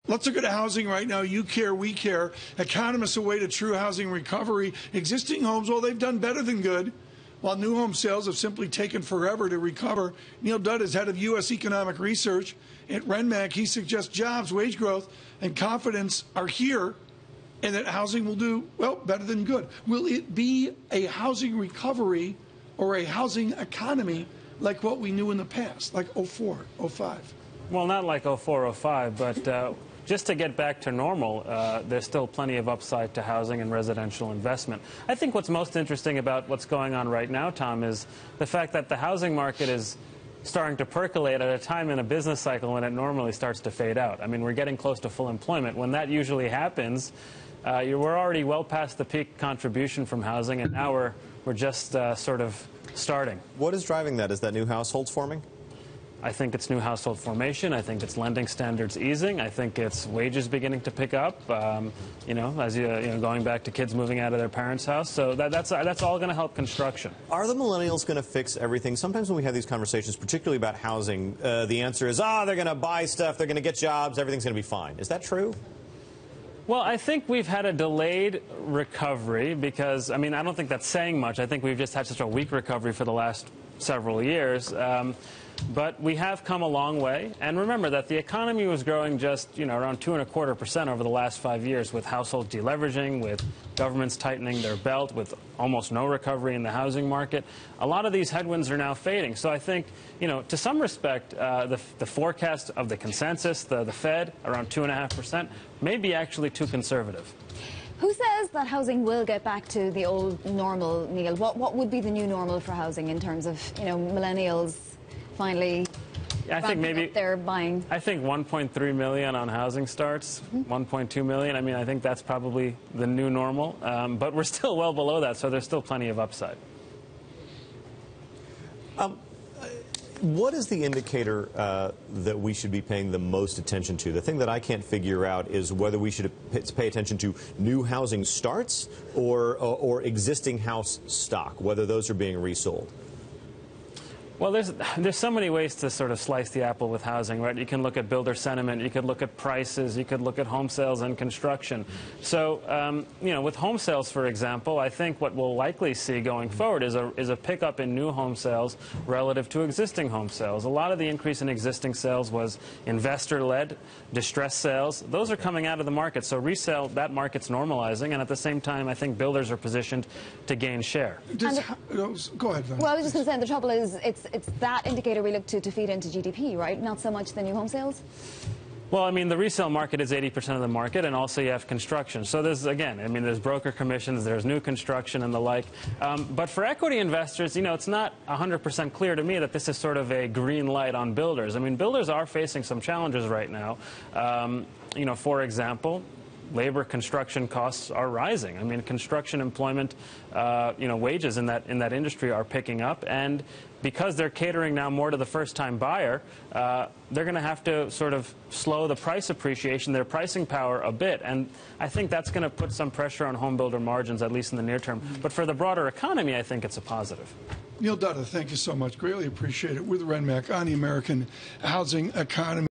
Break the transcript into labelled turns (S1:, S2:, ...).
S1: Let's look at housing right now. You care, we care. Economists await a true housing recovery. Existing homes, well, they've done better than good, while new home sales have simply taken forever to recover. Neil Dutta is head of U.S. economic research at Renmac. He suggests jobs, wage growth, and confidence are here, and that housing will do, well, better than good. Will it be a housing recovery or a housing economy like what we knew in the past, like 04, 05?
S2: Well, not like 04, 05, but just to get back to normal, there's still plenty of upside to housing and residential investment. I think what's most interesting about what's going on right now, Tom, is the fact that the housing market is starting to percolate at a time in a business cycle when it normally starts to fade out. I mean, we're getting close to full employment. When that usually happens, we're already well past the peak contribution from housing, and now we're just sort of starting.
S3: What is driving that? Is that new households forming?
S2: I think it's new household formation. I think it's lending standards easing. I think it's wages beginning to pick up. As going back to kids moving out of their parents' house. So that's all going to help construction.
S3: Are the millennials going to fix everything? Sometimes when we have these conversations, particularly about housing, the answer is, they're going to buy stuff, they're going to get jobs, everything's going to be fine. Is that true?
S2: Well, I think we've had a delayed recovery because, I don't think that's saying much. I think we've just had such a weak recovery for the last several years. But we have come a long way. And remember that the economy was growing just, around 2.25% over the last 5 years, with households deleveraging, with governments tightening their belt, with almost no recovery in the housing market. A lot of these headwinds are now fading. So I think, to some respect, the forecast of the consensus, the Fed, around 2.5%, may be actually too conservative.
S4: Who says that housing will get back to the old normal, Neil? What would be the new normal for housing in terms of, millennials finally they're buying?
S2: I think 1.3 million on housing starts, 1.2 million. I think that's probably the new normal. But we're still well below that, so there's still plenty of upside.
S3: What is the indicator that we should be paying the most attention to? The thing that I can't figure out is whether we should pay attention to new housing starts or existing house stock, whether those are being resold.
S2: Well, there's so many ways to sort of slice the apple with housing, right? You can look at builder sentiment, you could look at prices, you could look at home sales and construction. So, with home sales, for example, I think what we'll likely see going forward is a pickup in new home sales relative to existing home sales. A lot of the increase in existing sales was investor-led, distressed sales. Those are coming out of the market. So resale, that market's normalizing, and at the same time, I think builders are positioned to gain share.
S1: Go ahead, Vanessa.
S4: Well, I was just going to say, the trouble is it's that indicator we look to feed into GDP, right? Not so much the new home sales?
S2: Well, the resale market is 80% of the market, and also you have construction. So there's, again, there's broker commissions, there's new construction and the like. But for equity investors, it's not 100% clear to me that this is sort of a green light on builders. Builders are facing some challenges right now. For example, labor construction costs are rising. Construction employment, wages in that industry are picking up, and because they're catering now more to the first-time buyer, they're going to have to sort of slow the price appreciation, their pricing power a bit, and I think that's going to put some pressure on home builder margins, at least in the near term. But for the broader economy, I think it's a positive.
S1: Neil Dutta, thank you so much. Greatly appreciate it. We're the Renmac on the American housing economy.